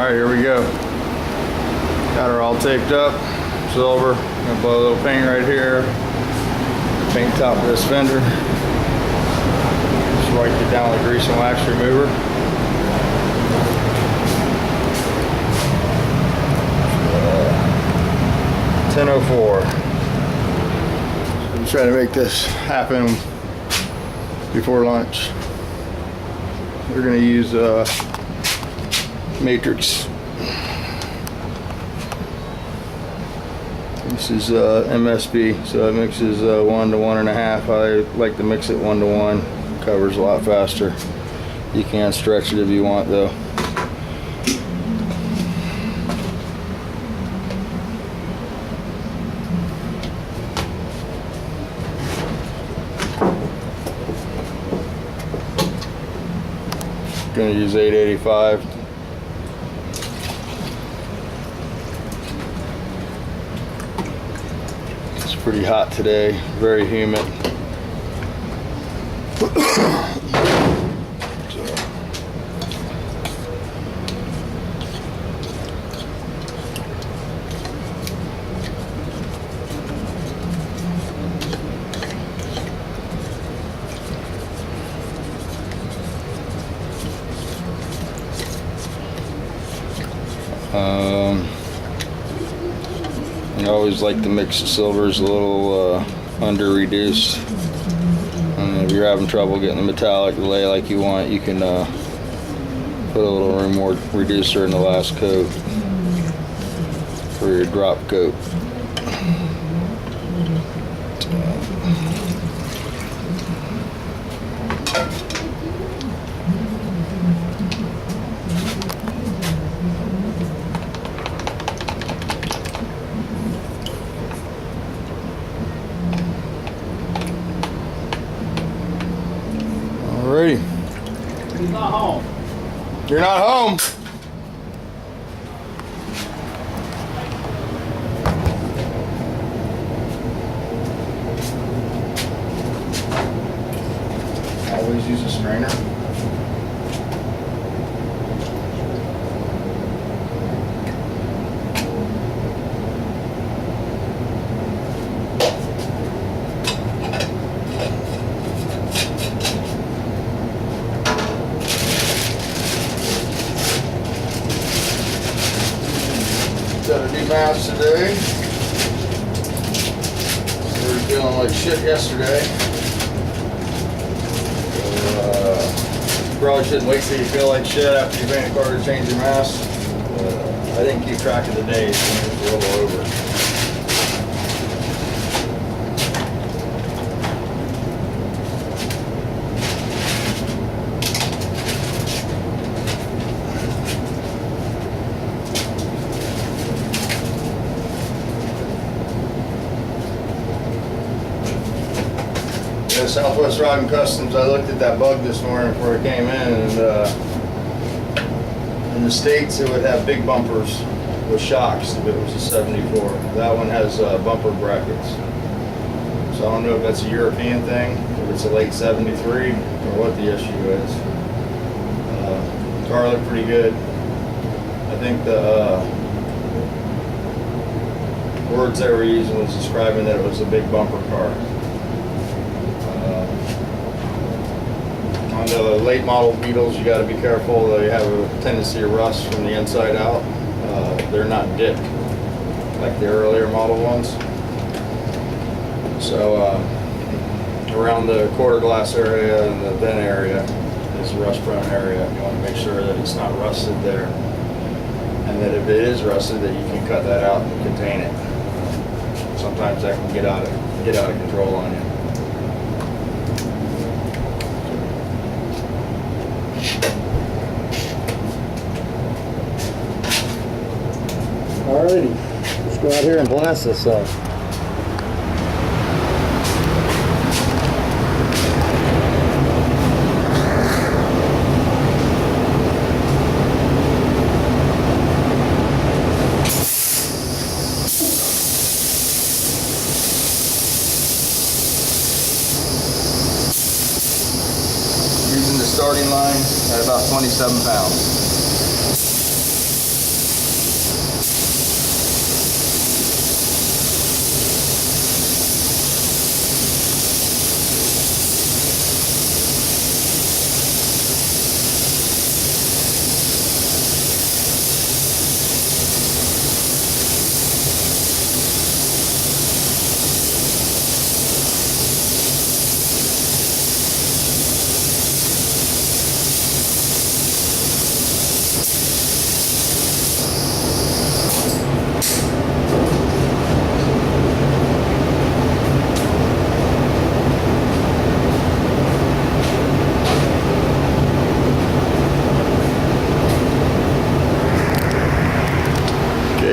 Alright, here we go. Got her all taped up. Silver. Gonna blow a little paint right here. Paint top of this fender. Just wipe it down with a grease and wax remover. Uh, 10:04. I'm trying to make this happen before lunch. We're gonna use Matrix. This is MSB, so it mixes 1 to 1.5. I like to mix it 1 to 1. Covers a lot faster. You can stretch it if you want, though. Gonna use 885. It's pretty hot today, very humid. I always like to mix the silvers a little under reduced. And if you're having trouble getting the metallic to lay like you want, you can put a little more reducer in the last coat for your drop coat. Alrighty. He's not home. You're not home. Always use a strainer. Got a new mask today. We were feeling like shit yesterday. Probably shouldn't wait till you feel like shit after you paint a car to change your mask. I think keep track of the days when it's a little over. Southwest Rod & Customs, I looked at that bug this morning before I came in, and in the States it would have big bumpers with shocks if it was a 74. That one has bumper brackets. So I don't know if that's a European thing, if it's a late 73, or what the issue is. The car looked pretty good. I think the words they were using was describing that it was a big bumper car. On the late model Beetles, you got to be careful. They have a tendency to rust from the inside out. They're not dipped like the earlier model ones. So around the quarter glass area and the vent area is a rust prone area. You want to make sure that it's not rusted there, and that if it is rusted, that you can cut that out and contain it. Sometimes that can get out of control on you. Alrighty, let's go out here and blast this up. Using the starting line at about 27 pounds.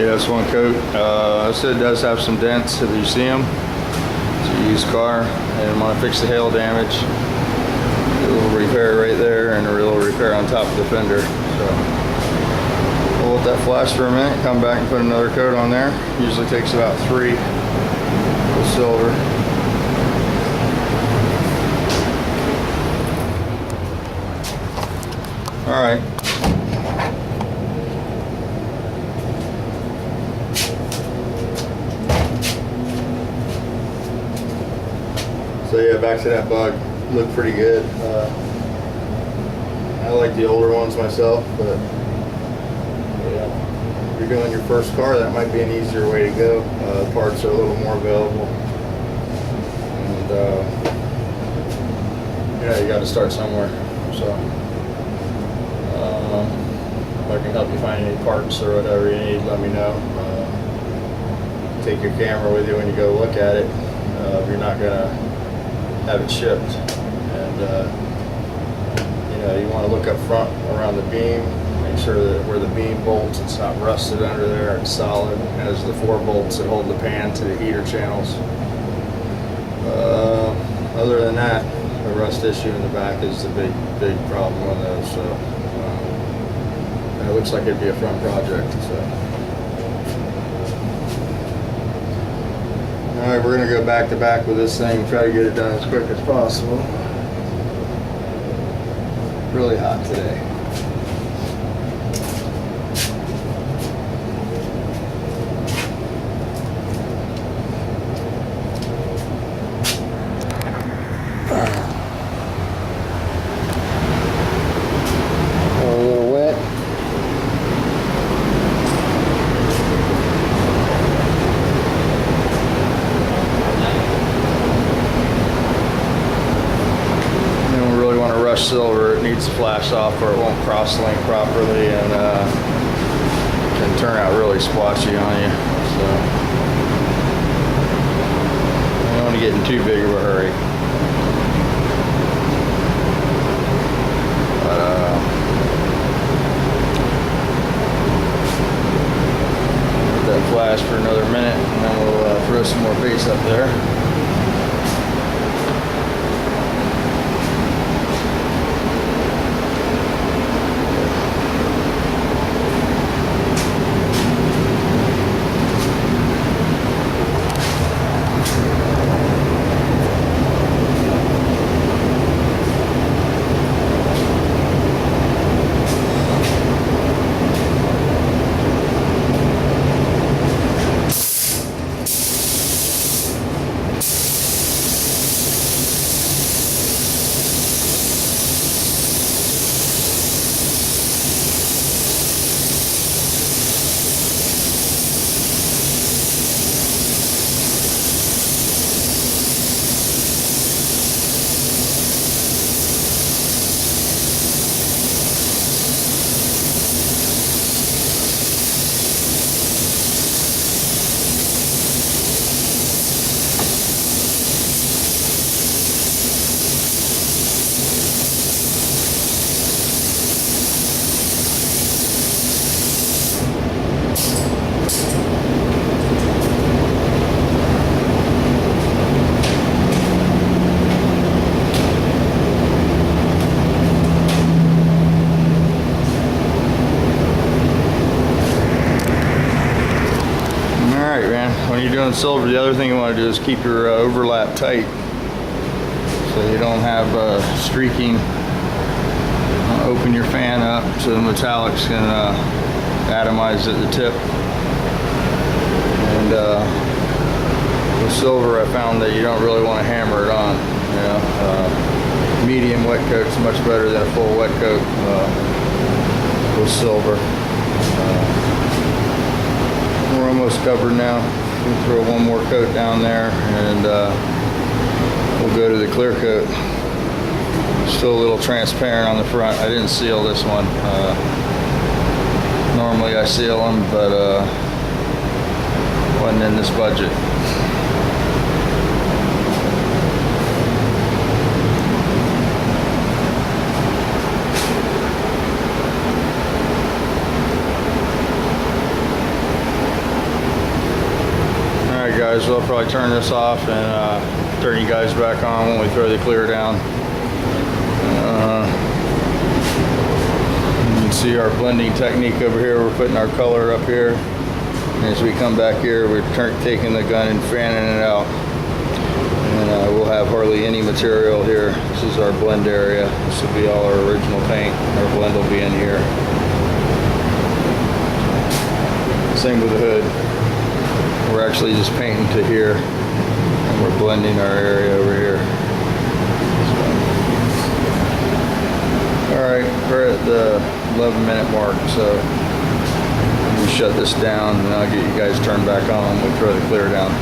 Okay, that's one coat. This it does have some dents if you see them. It's a used car, and I'm gonna fix the hail damage. Do a little repair right there, and a little repair on top of the fender. So we'll let that flash for a minute. Come back and put another coat on there. Usually takes about 3 with silver. All right. So yeah, back to that bug. Looked pretty good. I like the older ones myself, but yeah, if you're doing your first car, that might be an easier way to go. Parts are a little more available, and yeah, you got to start somewhere. So if I can help you find any parts or whatever you need, let me know. Take your camera with you when you go look at it. If you're not gonna have it shipped, and you know, you want to look up front around the beam, make sure that where the beam bolts, it's not rusted under there, it's solid. It has the 4 bolts that hold the pan to the heater channels. Other than that, the rust issue in the back is the big problem on those. So it looks like it'd be a fun project. So. All right, we're gonna go back to back with this thing, try to get it done as quick as possible. Really hot today. A little wet. Silver, it needs to flash off or it won't cross-link properly, and can turn out really splotchy on you. So I don't want to get in too big of a hurry. But let that flash for another minute, and then we'll throw some more base up there. When you're doing silver, the other thing you want to do is keep your overlap tight so you don't have streaking. Open your fan up so the metallics can atomize at the tip. And with silver, I found that you don't really want to hammer it on. You know, medium wet coat is much better than a full wet coat with silver. We're almost covered now. We'll throw one more coat down there, and we'll go to the clear coat. Still a little transparent on the front. I didn't seal this one. Normally I seal them, but wasn't in this budget. guys, we'll probably turn this off and turn you guys back on when we throw the clear down. You can see our blending technique over here. We're putting our color up here. And as we come back here, we're taking the gun and fanning it out. And we'll have hardly any material here. This is our blend area. This will be all our original paint. Our blend will be in here. Same with the hood. We're actually just painting to here. And we're blending our area over here. Alright, we're at the 11-minute mark, so we shut this down and I'll get you guys turned back on when we throw the clear down.